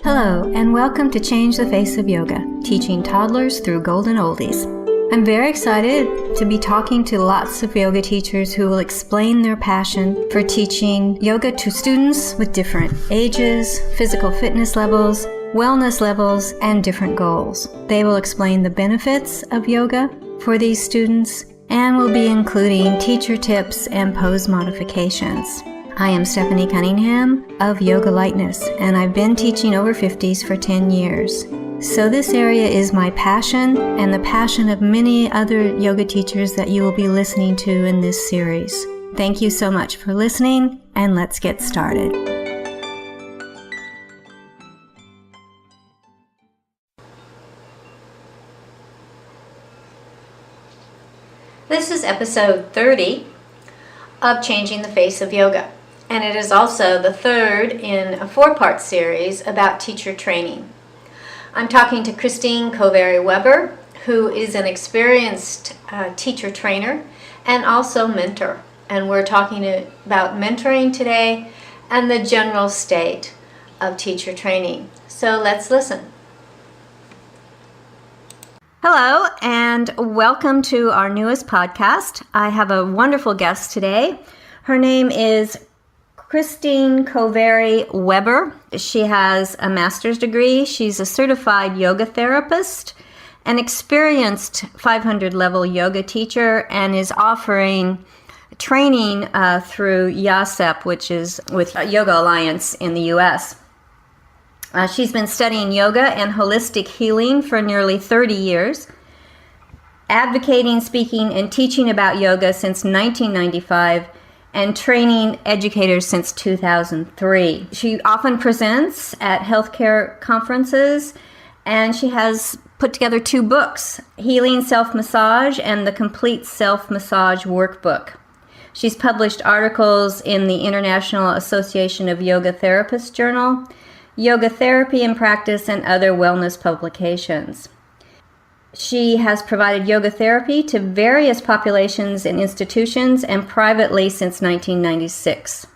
Hello, and welcome to Change the Face of Yoga, teaching toddlers through golden oldies. I'm very excited to be talking to lots of yoga teachers who will explain their passion for teaching yoga to students with different ages, physical fitness levels, wellness levels, and different goals. They will explain the benefits of yoga for these students and will be including teacher tips and pose modifications. I am Stephanie Cunningham of Yoga Lightness, and I've been teaching over 50s for 10 years. So this area is my passion and the passion of many other yoga teachers that you will be listening to in this series. Thank you so much for listening, and let's get started. This is episode 30 of Changing the Face of Yoga. And it is also the third in a four-part series about teacher training. I'm talking to Christine Coveri-Weber, who is an experienced teacher trainer and also mentor. And we're talking about mentoring today and the general state of teacher training. So let's listen. Hello, and welcome to our newest podcast. I have a wonderful guest today. Her name is Christine Coveri-Weber. She has a master's degree. She's a certified yoga therapist, an experienced 500-level yoga teacher, and is offering training through YASEP, which is with Yoga Alliance in the U.S. She's been studying yoga and holistic healing for nearly 30 years, advocating, speaking, and teaching about yoga since 1995, and training educators since 2003. She often presents at healthcare conferences, and she has put together 2 books, Healing Self-Massage and the Complete Self-Massage Workbook. She's published articles in the International Association of Yoga Therapists Journal, Yoga Therapy in Practice, and other wellness publications. She has provided yoga therapy to various populations and institutions and privately since 1996.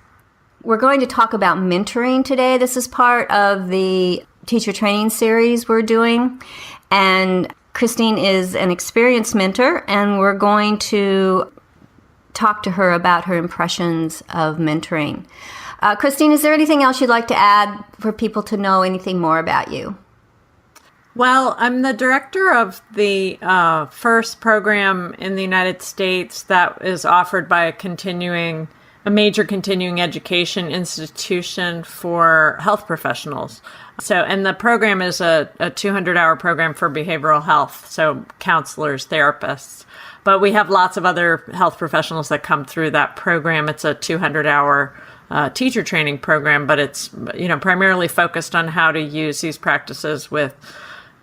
We're going to talk about mentoring today. This is part of the teacher training series we're doing. And Christine is an experienced mentor, and we're going to talk to her about her impressions of mentoring. Christine, is there anything else you'd like to add for people to know anything more about you? Well, I'm the director of the first program in the United States that is offered by a major continuing education institution for health professionals. And the program is a 200-hour program for behavioral health, so counselors, therapists. But we have lots of other health professionals that come through that program. It's a 200-hour teacher training program, but it's primarily focused on how to use these practices with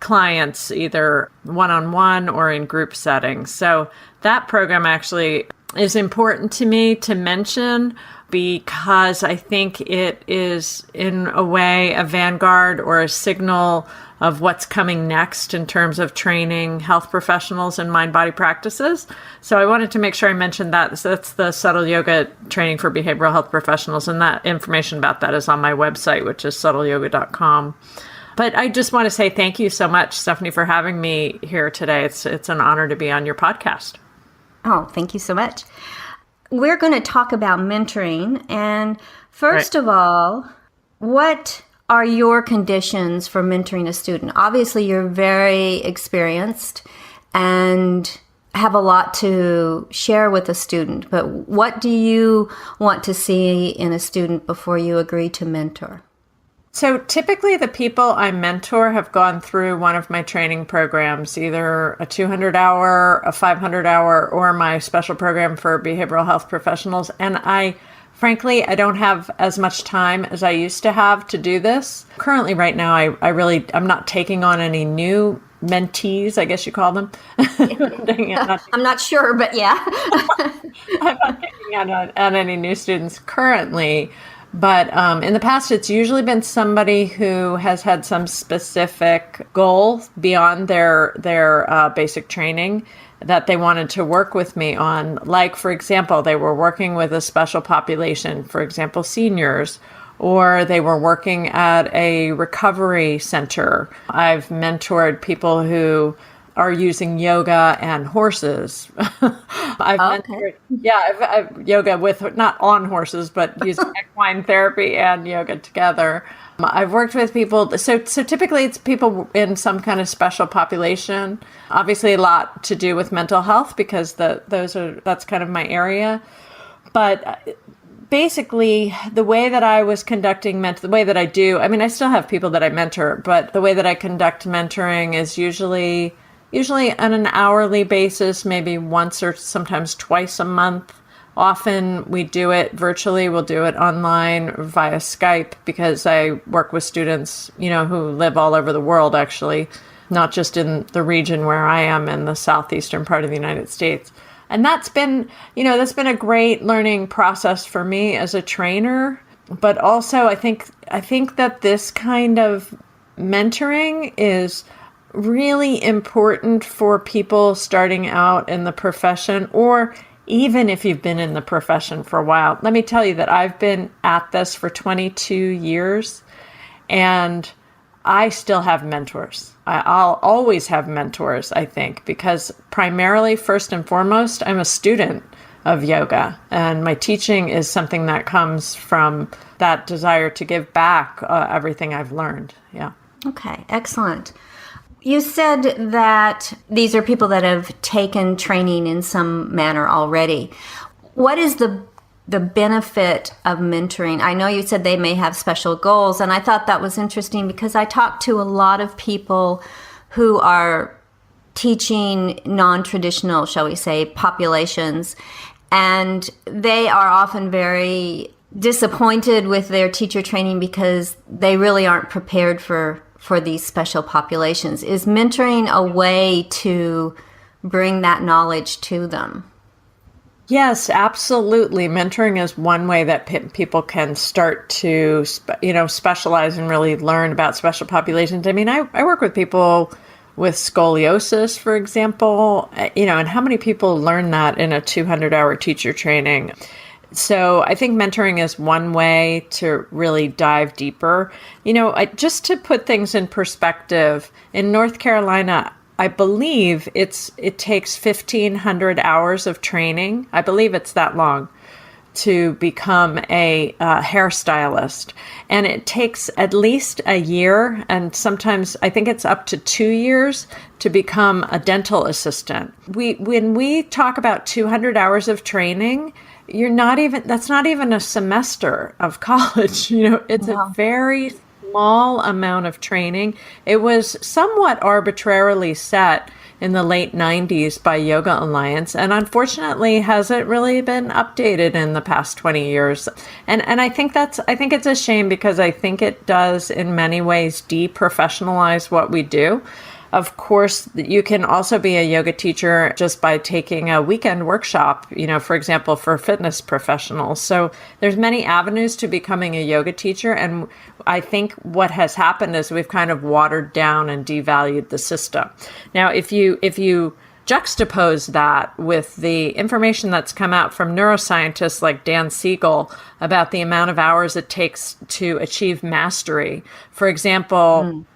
clients, either one-on-one or in group settings. So that program actually is important to me to mention because I think it is, in a way, a vanguard or a signal of what's coming next in terms of training health professionals in mind-body practices. So I wanted to make sure I mentioned that. So that's the Subtle Yoga Training for Behavioral Health Professionals, and that information about that is on my website, which is subtleyoga.com. But I just want to say thank you so much, Stephanie, for having me here today. It's an honor to be on your podcast. Oh, thank you so much. We're going to talk about mentoring. And first of all, what are your conditions for mentoring a student? Obviously, you're very experienced and have a lot to share with a student. But what do you want to see in a student before you agree to mentor? So typically the people I mentor have gone through one of my training programs, either a 200-hour, a 500-hour, or my special program for behavioral health professionals. And frankly, I don't have as much time as I used to have to do this. Currently, right now, I'm not taking on any new mentees, I guess you call them. I'm not sure, but yeah. I'm not taking on any new students currently. But in the past, it's usually been somebody who has had some specific goal beyond their basic training that they wanted to work with me on. Like, for example, they were working with a special population, for example, seniors, or they were working at a recovery center. I've mentored people who are using yoga and horses. I've mentored, I've yoga with, not on horses, but using equine therapy and yoga together. I've worked with people, so typically it's people in some kind of special population. Obviously, a lot to do with mental health because that's kind of my area. But basically, the way that I was conducting the way that I do, I mean, I still have people that I mentor, but the way that I conduct mentoring is usually on an hourly basis, maybe once or sometimes twice a month. Often we do it virtually. We'll do it online via Skype because I work with students, who live all over the world, actually, not just in the region where I am in the southeastern part of the United States. And that's been a great learning process for me as a trainer. But also I think that this kind of mentoring is really important for people starting out in the profession, or even if you've been in the profession for a while. Let me tell you that I've been at this for 22 years and I still have mentors. I'll always have mentors, I think, because primarily, first and foremost, I'm a student of yoga, and my teaching is something that comes from that desire to give back everything I've learned. Yeah. Okay, excellent. You said that these are people that have taken training in some manner already. What is the benefit of mentoring? I know you said they may have special goals, and I thought that was interesting because I talked to a lot of people who are teaching non-traditional, shall we say, populations, and they are often very disappointed with their teacher training because they really aren't prepared for these special populations. Is mentoring a way to bring that knowledge to them? Yes, absolutely. Mentoring is one way that people can start to, specialize and really learn about special populations. I mean, I work with people with scoliosis, for example, and how many people learn that in a 200-hour teacher training? So I think mentoring is one way to really dive deeper. Just to put things in perspective, in North Carolina, I believe it takes 1,500 hours of training. I believe it's that long to become a hairstylist. And it takes at least a year, and sometimes I think it's up to 2 years to become a dental assistant. When we talk about 200 hours of training, that's not even a semester of college. It's a very small amount of training. It was somewhat arbitrarily set in the late 90s by Yoga Alliance, and unfortunately hasn't really been updated in the past 20 years. And I think it's a shame because I think it does in many ways deprofessionalize what we do. Of course, you can also be a yoga teacher just by taking a weekend workshop, for example, for fitness professionals. So there's many avenues to becoming a yoga teacher. And I think what has happened is we've kind of watered down and devalued the system. Now, if you juxtapose that with the information that's come out from neuroscientists like Dan Siegel about the amount of hours it takes to achieve mastery, for example,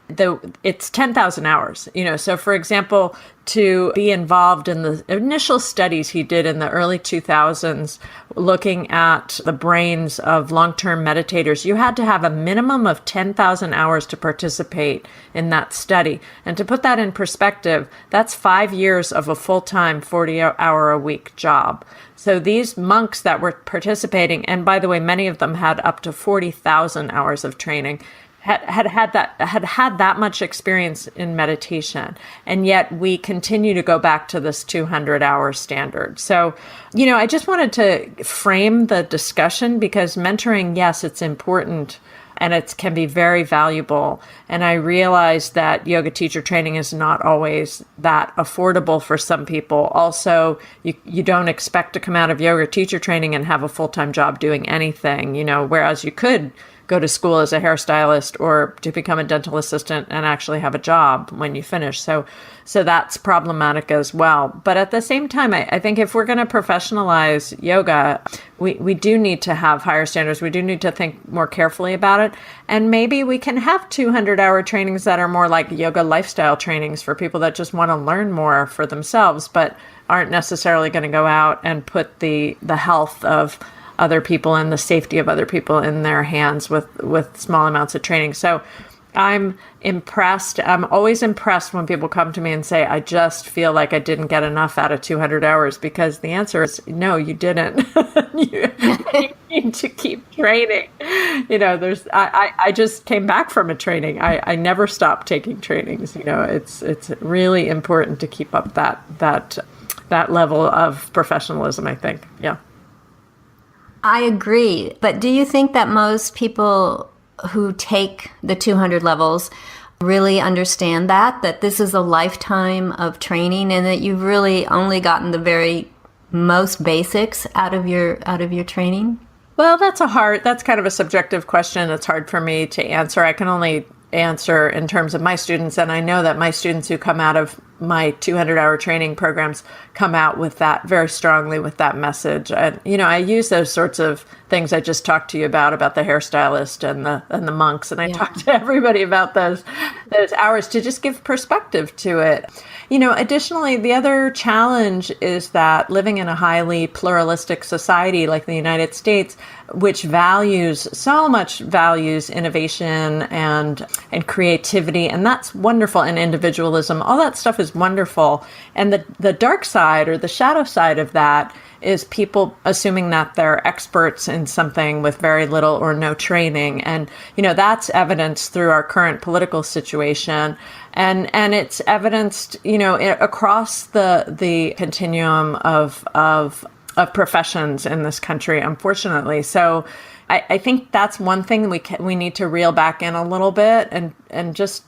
it's 10,000 hours, so for example, to be involved in the initial studies he did in the early 2000s, looking at the brains of long-term meditators, you had to have a minimum of 10,000 hours to participate in that study. And to put that in perspective, that's 5 years of a full-time 40-hour-a-week job. So these monks that were participating, and by the way, many of them had up to 40,000 hours of training, had that much experience in meditation, and yet we continue to go back to this 200-hour standard. So, I just wanted to frame the discussion because mentoring, yes, it's important and it can be very valuable. And I realize that yoga teacher training is not always that affordable for some people. Also, you don't expect to come out of yoga teacher training and have a full-time job doing anything, whereas you could go to school as a hairstylist or to become a dental assistant and actually have a job when you finish. So that's problematic as well. But at the same time, I think if we're going to professionalize yoga, we do need to have higher standards. We do need to think more carefully about it. And maybe we can have 200-hour trainings that are more like yoga lifestyle trainings for people that just want to learn more for themselves, but aren't necessarily going to go out and put the health of other people and the safety of other people in their hands with small amounts of training. So I'm impressed. I'm always impressed when people come to me and say, I just feel like I didn't get enough out of 200 hours, because the answer is no, you didn't. you need to keep training. I just came back from a training. I never stopped taking trainings. It's really important to keep up that level of professionalism, I think. Yeah. I agree. But do you think that most people who take the 200 levels really understand that this is a lifetime of training, and that you've really only gotten the very most basics out of your training? Well, that's kind of a subjective question. It's hard for me to answer. I can only answer in terms of my students. And I know that my students who come out of my 200-hour training programs come out with that very strongly, with that message. And, I use those sorts of things I just talked to you about the hairstylist and the monks. And I talk to everybody about those hours to just give perspective to it. Additionally, the other challenge is that living in a highly pluralistic society like the United States, which values innovation and creativity, and that's wonderful, and individualism, all that stuff is wonderful. And the dark side, or the shadow side of that, is people assuming that they're experts in something with very little or no training. And, that's evidenced through our current political situation. And it's evidenced, across the continuum of professions in this country, unfortunately. So I think that's one thing we need to reel back in a little bit, and just,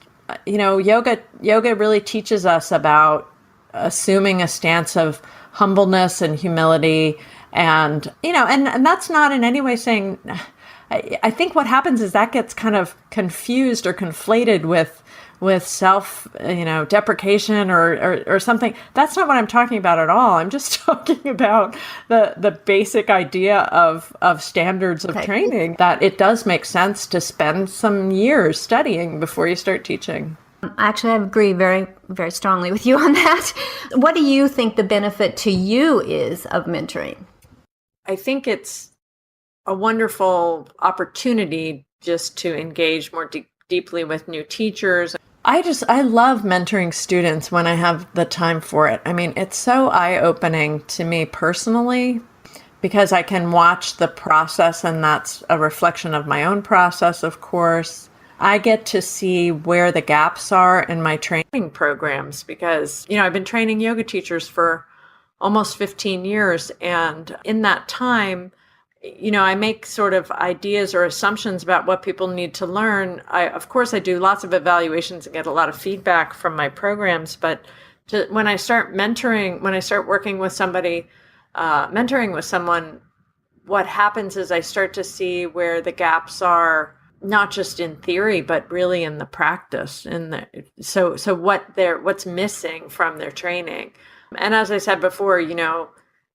yoga really teaches us about assuming a stance of humbleness and humility. And, and that's not in any way saying, I think what happens is that gets kind of confused or conflated with self, deprecation or something. That's not what I'm talking about at all. I'm just talking about the basic idea of standards of training, that it does make sense to spend some years studying before you start teaching. Actually, I agree very, very strongly with you on that. What do you think the benefit to you is of mentoring? I think it's a wonderful opportunity just to engage more deeply with new teachers. I love mentoring students when I have the time for it. I mean, it's so eye-opening to me personally, because I can watch the process, and that's a reflection of my own process, of course. I get to see where the gaps are in my training programs, because, I've been training yoga teachers for almost 15 years. And in that time, I make sort of ideas or assumptions about what people need to learn. Of course, I do lots of evaluations and get a lot of feedback from my programs. But when I start working with somebody, mentoring with someone, what happens is I start to see where the gaps are, not just in theory, but really in the practice. So what's missing from their training. And as I said before,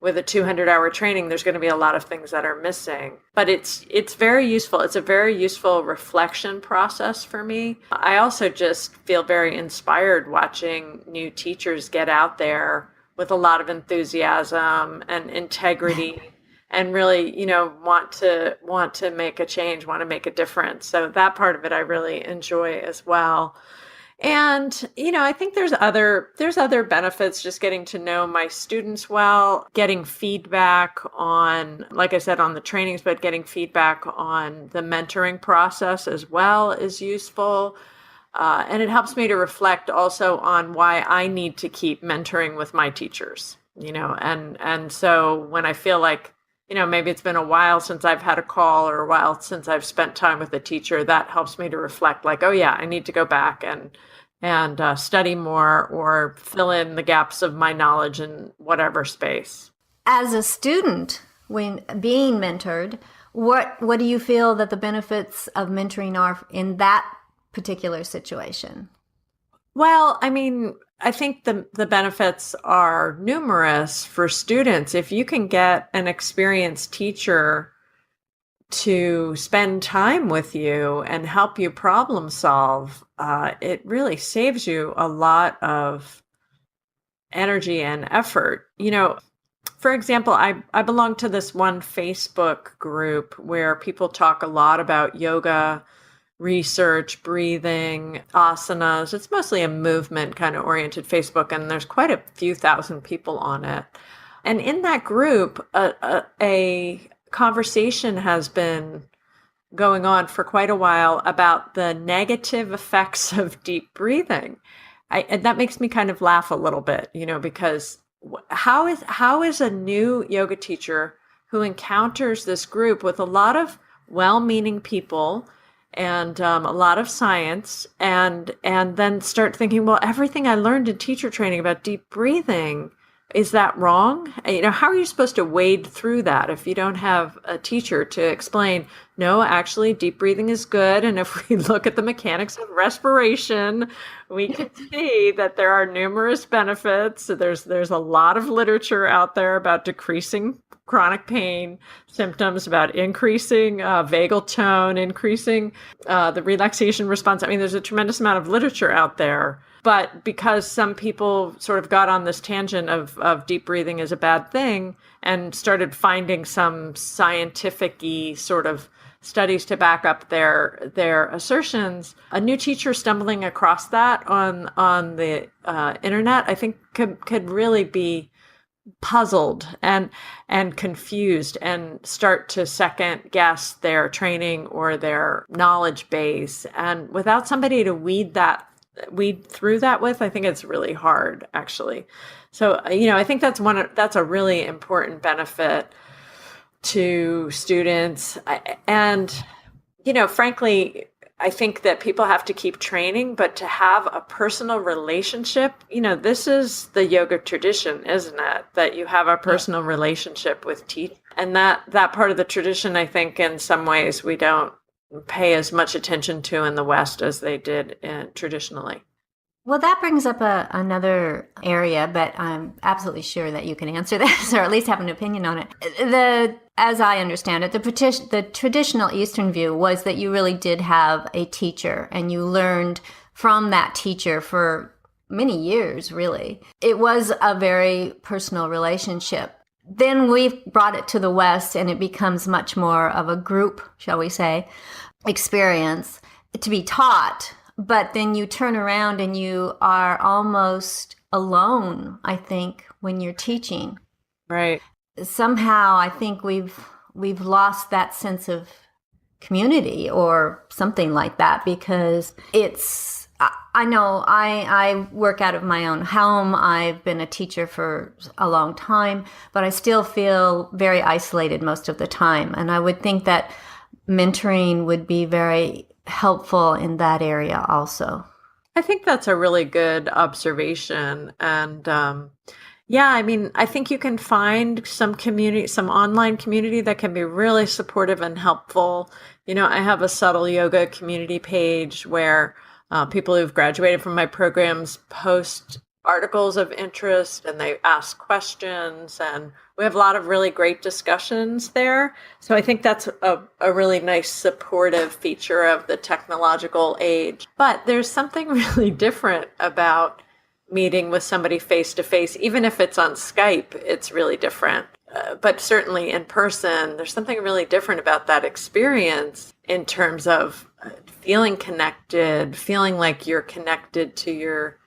with a 200-hour training, there's going to be a lot of things that are missing, but it's very useful. It's a very useful reflection process for me. I also just feel very inspired watching new teachers get out there with a lot of enthusiasm and integrity and really, want to make a change, want to make a difference. So that part of it I really enjoy as well. And, I think there's other benefits, just getting to know my students well, getting feedback on, like I said, on the trainings, but getting feedback on the mentoring process as well is useful. And it helps me to reflect also on why I need to keep mentoring with my teachers, and so when I feel like, maybe it's been a while since I've had a call or a while since I've spent time with a teacher, that helps me to reflect like, oh yeah, I need to go back and study more or fill in the gaps of my knowledge in whatever space. As a student, when being mentored, What do you feel that the benefits of mentoring are in that particular situation? Well, I mean, I think the benefits are numerous for students. If you can get an experienced teacher to spend time with you and help you problem solve, it really saves you a lot of energy and effort. For example, I belong to this one Facebook group where people talk a lot about yoga research, breathing, asanas. It's mostly a movement kind of oriented Facebook, and there's quite a few thousand people on it. And in that group, a conversation has been going on for quite a while about the negative effects of deep breathing. And that makes me kind of laugh a little bit, because how is a new yoga teacher who encounters this group with a lot of well-meaning people and a lot of science, and then start thinking, well, everything I learned in teacher training about deep breathing, is that wrong? How are you supposed to wade through that if you don't have a teacher to explain, no, actually, deep breathing is good. And if we look at the mechanics of respiration, we can see that there are numerous benefits. There's a lot of literature out there about decreasing chronic pain symptoms, about increasing vagal tone, increasing the relaxation response. I mean, there's a tremendous amount of literature out there. But because some people sort of got on this tangent of deep breathing is a bad thing and started finding some scientific-y sort of studies to back up their assertions, a new teacher stumbling across that on the internet, I think could really be puzzled and confused and start to second guess their training or their knowledge base. And without somebody to weed through that with, I think it's really hard, actually. So, I think that's a really important benefit to students. And, frankly, I think that people have to keep training, but to have a personal relationship, this is the yoga tradition, isn't it? That you have a personal relationship with teachers. And that part of the tradition, I think in some ways we don't pay as much attention to in the West as they did traditionally. Well, that brings up another area, but I'm absolutely sure that you can answer this or at least have an opinion on it. As I understand it, the traditional Eastern view was that you really did have a teacher and you learned from that teacher for many years, really. It was a very personal relationship. Then we've brought it to the West and it becomes much more of a group, shall we say, experience to be taught. But then you turn around and you are almost alone, I think, when you're teaching. Right. Somehow I think we've lost that sense of community or something like that, because I know I work out of my own home. I've been a teacher for a long time, but I still feel very isolated most of the time. And I would think that mentoring would be very helpful in that area also. I think that's a really good observation. And I mean, I think you can find some online community that can be really supportive and helpful. I have a subtle yoga community page where people who've graduated from my programs post articles of interest and they ask questions, and we have a lot of really great discussions there. So I think that's a really nice supportive feature of the technological age. But there's something really different about meeting with somebody face to face. Even if it's on Skype, it's really different. But certainly in person, there's something really different about that experience in terms of feeling connected, feeling like you're connected to your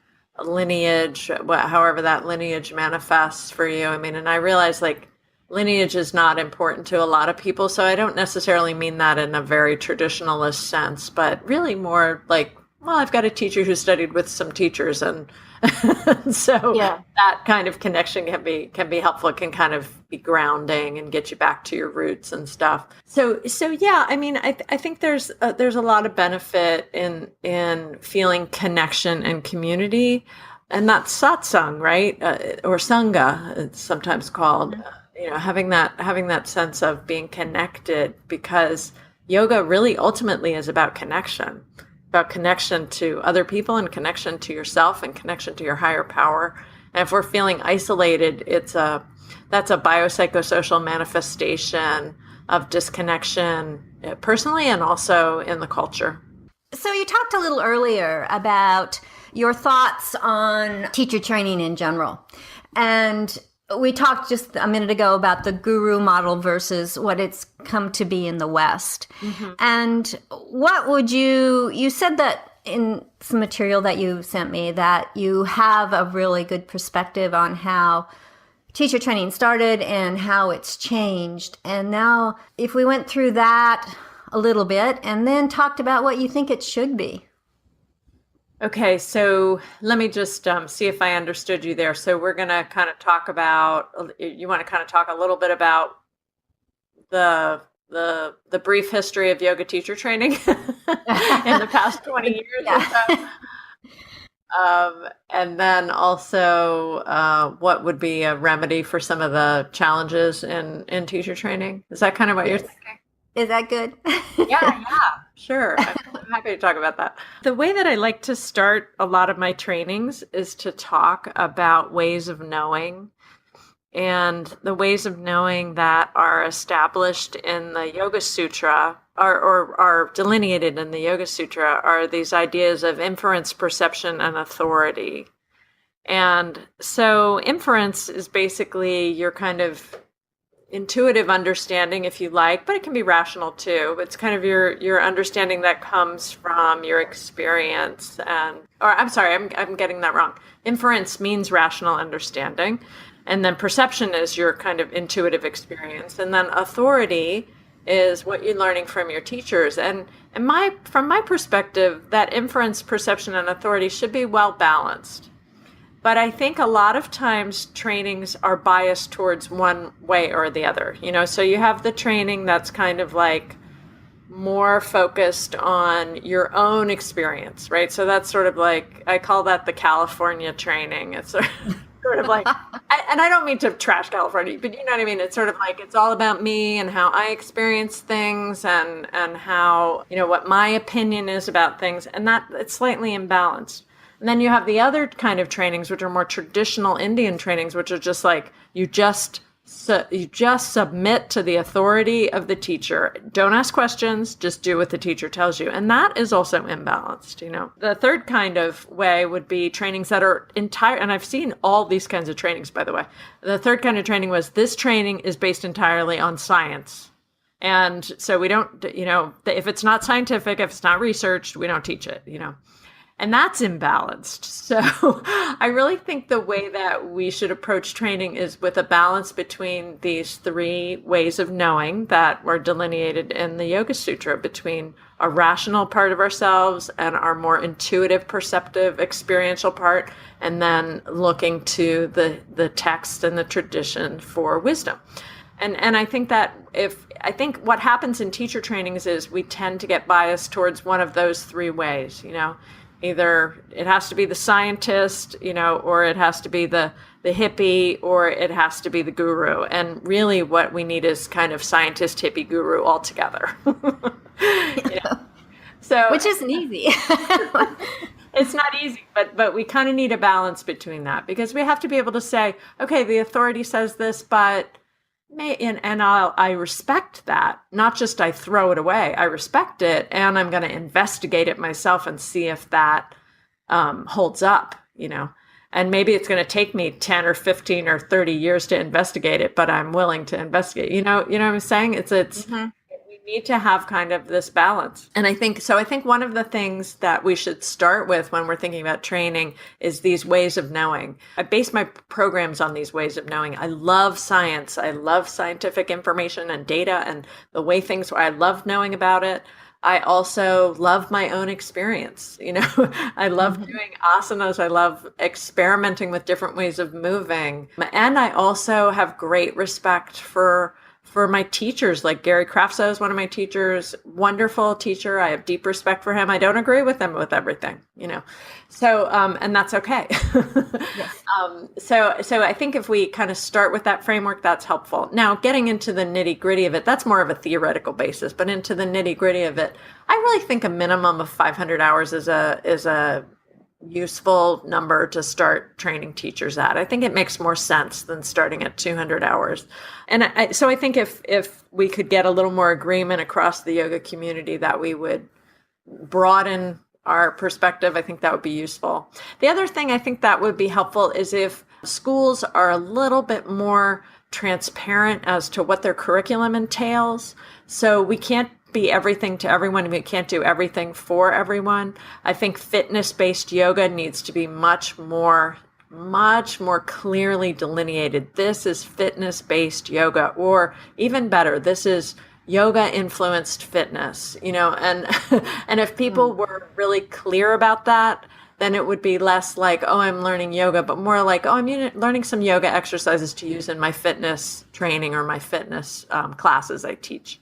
lineage, however that lineage manifests for you. I mean, and I realize lineage is not important to a lot of people. So I don't necessarily mean that in a very traditionalist sense, but really more like, well, I've got a teacher who studied with some teachers, and so that kind of connection can be helpful. It can kind of be grounding and get you back to your roots and stuff. So yeah, I mean, I think there's a lot of benefit in feeling connection and community, and that's satsang, right? Or sangha, it's sometimes called. having that sense of being connected, because yoga really ultimately is about connection to other people and connection to yourself and connection to your higher power. And if we're feeling isolated, that's a biopsychosocial manifestation of disconnection, personally and also in the culture. So you talked a little earlier about your thoughts on teacher training in general. And we talked just a minute ago about the guru model versus what it's come to be in the West. Mm-hmm. And what would you said that in some material that you sent me that you have a really good perspective on how teacher training started and how it's changed. And now if we went through that a little bit and then talked about what you think it should be. Okay, so let me just see if I understood you there. So we're going to kind of talk about, you want to kind of talk a little bit about the brief history of yoga teacher training in the past 20 years or so. And then also what would be a remedy for some of the challenges in teacher training? Is that kind of what you're thinking? Is that good? Yeah, sure. I'm happy to talk about that. The way that I like to start a lot of my trainings is to talk about ways of knowing. And the ways of knowing that are established in the Yoga Sutra or are delineated in the Yoga Sutra are these ideas of inference, perception, and authority. And so inference is basically your kind of intuitive understanding, if you like, but it can be rational too. It's kind of your understanding that comes from your experience. I'm sorry, I'm getting that wrong. Inference means rational understanding, and then perception is your kind of intuitive experience, and then authority is what you're learning from your teachers. And from my perspective, that inference, perception, and authority should be well balanced. But I think a lot of times trainings are biased towards one way or the other. So you have the training that's kind of like more focused on your own experience, right? So that's sort of like, I call that the California training. It's sort of like, and I don't mean to trash California, but you know what I mean? It's sort of like, it's all about me and how I experience things and how, what my opinion is about things. And that it's slightly imbalanced. And then you have the other kind of trainings, which are more traditional Indian trainings, which are just like, you just submit to the authority of the teacher. Don't ask questions, just do what the teacher tells you. And that is also imbalanced, The third kind of way would be trainings that are and I've seen all these kinds of trainings, by the way. The third kind of training was, this training is based entirely on science. And so we don't, if it's not scientific, if it's not researched, we don't teach it, And that's imbalanced. So I really think the way that we should approach training is with a balance between these three ways of knowing that were delineated in the Yoga Sutra, between a rational part of ourselves and our more intuitive, perceptive, experiential part, and then looking to the text and the tradition for wisdom. And I think that what happens in teacher trainings is we tend to get biased towards one of those three ways, Either it has to be the scientist, or it has to be the hippie, or it has to be the guru. And really what we need is kind of scientist, hippie, guru all together. So, which isn't easy. It's not easy, but we kind of need a balance between that, because we have to be able to say, okay, the authority says this, but I respect that. Not just I throw it away. I respect it, and I'm going to investigate it myself and see if that holds up, And maybe it's going to take me 10 or 15 or 30 years to investigate it, but I'm willing to investigate. You know what I'm saying? It's Mm-hmm. We need to have kind of this balance. And I think one of the things that we should start with when we're thinking about training is these ways of knowing. I base my programs on these ways of knowing. I love science. I love scientific information and data and the way things, I love knowing about it. I also love my own experience. I love doing asanas. I love experimenting with different ways of moving. And I also have great respect for for my teachers, like Gary Kraftso is one of my teachers, wonderful teacher. I have deep respect for him. I don't agree with him with everything, So, and that's okay. Yes. So I think if we kind of start with that framework, that's helpful. Now, getting into the nitty gritty of it, that's more of a theoretical basis, but into the nitty gritty of it, I really think a minimum of 500 hours is a useful number to start training teachers at. I think it makes more sense than starting at 200 hours. And so I think if we could get a little more agreement across the yoga community that we would broaden our perspective, I think that would be useful. The other thing I think that would be helpful is if schools are a little bit more transparent as to what their curriculum entails. So we can't be everything to everyone. We can't do everything for everyone. I think fitness-based yoga needs to be much more clearly delineated. This is fitness-based yoga, or even better, this is yoga-influenced fitness, and and if people were really clear about that, then it would be less like, oh, I'm learning yoga, but more like, oh, I'm learning some yoga exercises to use in my fitness training or my fitness classes I teach.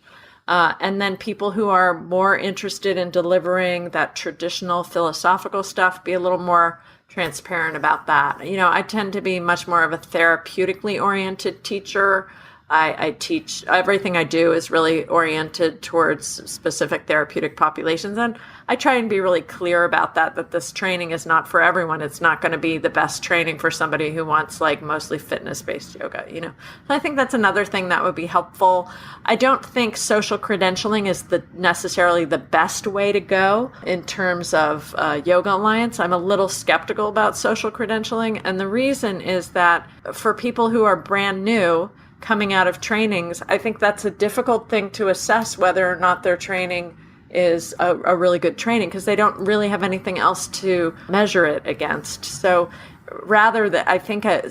And then people who are more interested in delivering that traditional philosophical stuff, be a little more transparent about that. I tend to be much more of a therapeutically oriented teacher. I teach, everything I do is really oriented towards specific therapeutic populations. And I try and be really clear about that this training is not for everyone. It's not going to be the best training for somebody who wants like mostly fitness-based yoga, So I think that's another thing that would be helpful. I don't think social credentialing is necessarily the best way to go in terms of Yoga Alliance. I'm a little skeptical about social credentialing. And the reason is that for people who are brand new, coming out of trainings, I think that's a difficult thing to assess whether or not their training is a really good training, because they don't really have anything else to measure it against. So rather that, I think a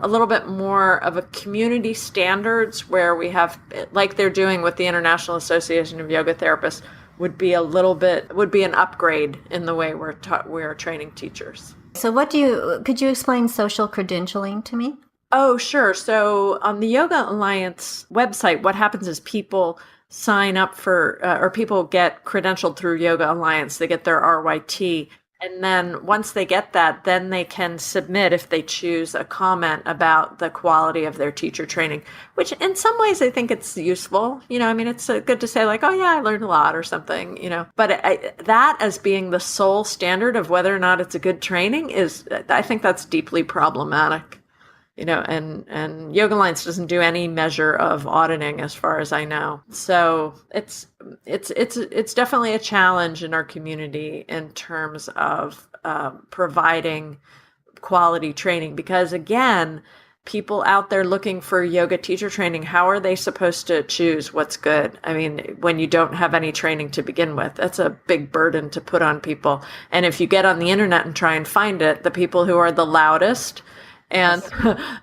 little bit more of a community standards where we have, like they're doing with the International Association of Yoga Therapists, would be an upgrade in the way we're training teachers. So could you explain social credentialing to me? Oh, sure. So on the Yoga Alliance website, what happens is people sign up for, or people get credentialed through Yoga Alliance. They get their RYT. And then once they get that, then they can submit, if they choose, a comment about the quality of their teacher training, which in some ways I think it's useful. It's good to say like, oh yeah, I learned a lot or something, but that as being the sole standard of whether or not it's a good training I think that's deeply problematic. And Yoga Alliance doesn't do any measure of auditing as far as I know. So it's definitely a challenge in our community in terms of providing quality training, because again, people out there looking for yoga teacher training, how are they supposed to choose what's good? I mean, when you don't have any training to begin with, that's a big burden to put on people. And if you get on the internet and try and find it, the people who are the loudest and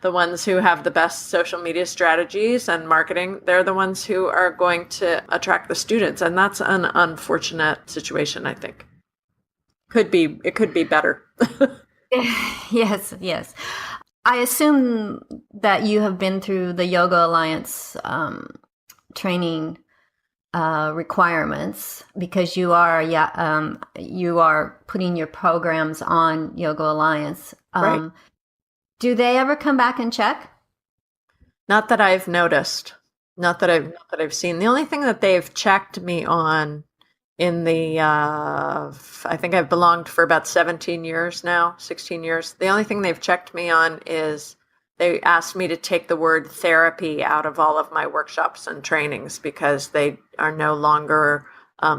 the ones who have the best social media strategies and marketing, they're the ones who are going to attract the students. And that's an unfortunate situation, I think. It could be better. Yes. I assume that you have been through the Yoga Alliance training requirements, because you are putting your programs on Yoga Alliance. Right. Do they ever come back and check? Not that I've noticed. Not that I've seen. The only thing that they've checked me on in the I think I've belonged for about 17 years now, 16 years. The only thing they've checked me on is they asked me to take the word therapy out of all of my workshops and trainings, because they are no longer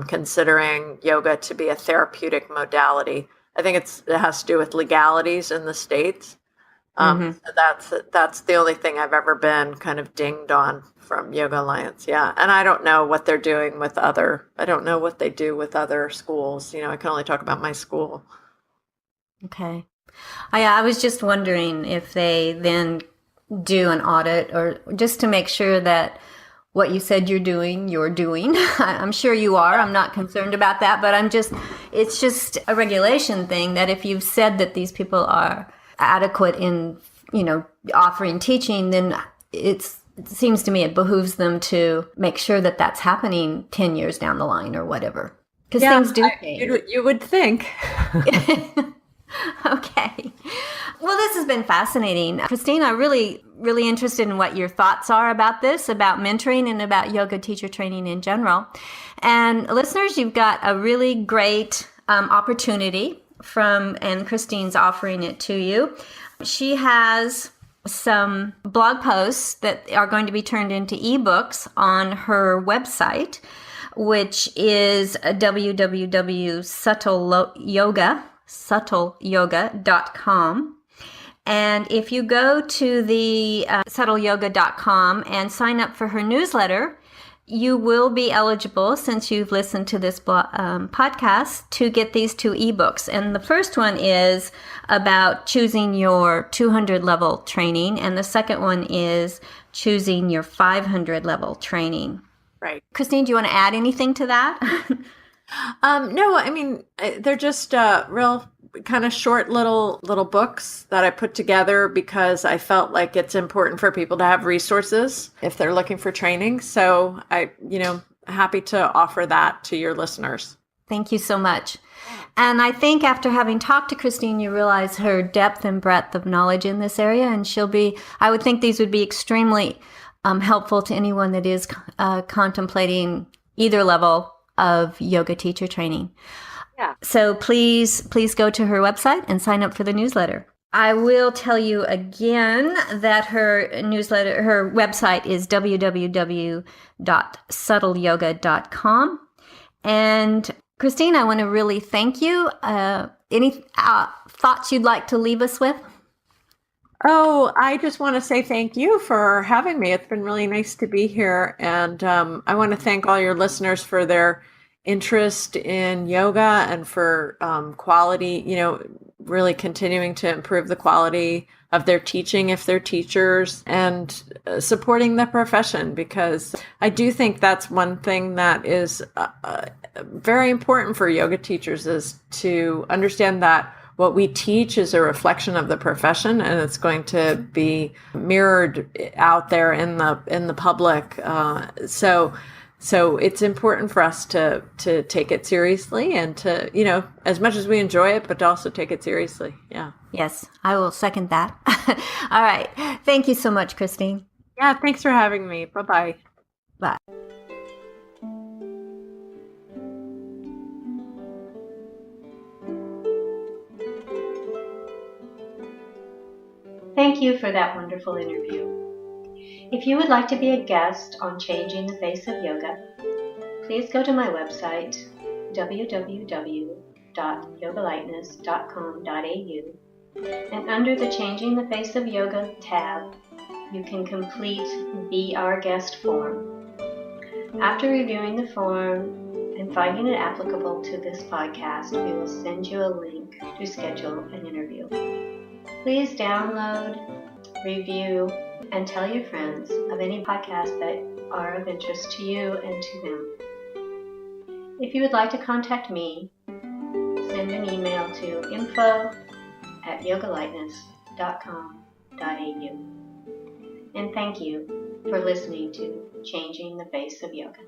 considering yoga to be a therapeutic modality. I think it has to do with legalities in the States. So that's the only thing I've ever been kind of dinged on from Yoga Alliance. Yeah. And I don't know what they're doing I don't know what they do with other schools. I can only talk about my school. Okay. I was just wondering if they then do an audit, or just to make sure that what you said you're doing. I'm sure you are. I'm not concerned about that, but it's just a regulation thing that if you've said that these people are adequate in, offering teaching, then it's it seems to me it behooves them to make sure that that's happening 10 years down the line or whatever. Because things do change. You would think. Okay. Well, this has been fascinating. Christine, I'm really, really interested in what your thoughts are about this, about mentoring and about yoga teacher training in general. And listeners, you've got a really great opportunity and Christine's offering it to you. She has some blog posts that are going to be turned into ebooks on her website, which is www.subtleyoga.com. And if you go to the subtleyoga.com and sign up for her newsletter, you will be eligible, since you've listened to this podcast, to get these 2 ebooks. And the first one is about choosing your 200 level training, and the second one is choosing your 500 level training. Right. Christine, do you want to add anything to that? No, I mean, they're just real kind of short little books that I put together because I felt like it's important for people to have resources if they're looking for training. So happy to offer that to your listeners. Thank you so much. And I think after having talked to Christine, you realize her depth and breadth of knowledge in this area, and I would think these would be extremely helpful to anyone that is contemplating either level of yoga teacher training. Yeah. So please go to her website and sign up for the newsletter. I will tell you again that her website is www.subtleyoga.com. And Christine, I want to really thank you. Any thoughts you'd like to leave us with? Oh, I just want to say thank you for having me. It's been really nice to be here. And I want to thank all your listeners for their interest in yoga and for quality, really continuing to improve the quality of their teaching if they're teachers, and supporting the profession, because I do think that's one thing that is very important for yoga teachers, is to understand that what we teach is a reflection of the profession, and it's going to be mirrored out there in the public. So it's important for us to take it seriously, and to, as much as we enjoy it, but to also take it seriously. Yeah. Yes, I will second that. All right. Thank you so much, Christine. Yeah, thanks for having me. Bye-bye. Bye. Thank you for that wonderful interview. If you would like to be a guest on Changing the Face of Yoga, please go to my website, www.yogalightness.com.au, and under the Changing the Face of Yoga tab, you can complete Be Our Guest form. After reviewing the form and finding it applicable to this podcast, we will send you a link to schedule an interview. Please download, review, and tell your friends of any podcasts that are of interest to you and to them. If you would like to contact me, send an email to info@yogalightness.com.au. And thank you for listening to Changing the Face of Yoga.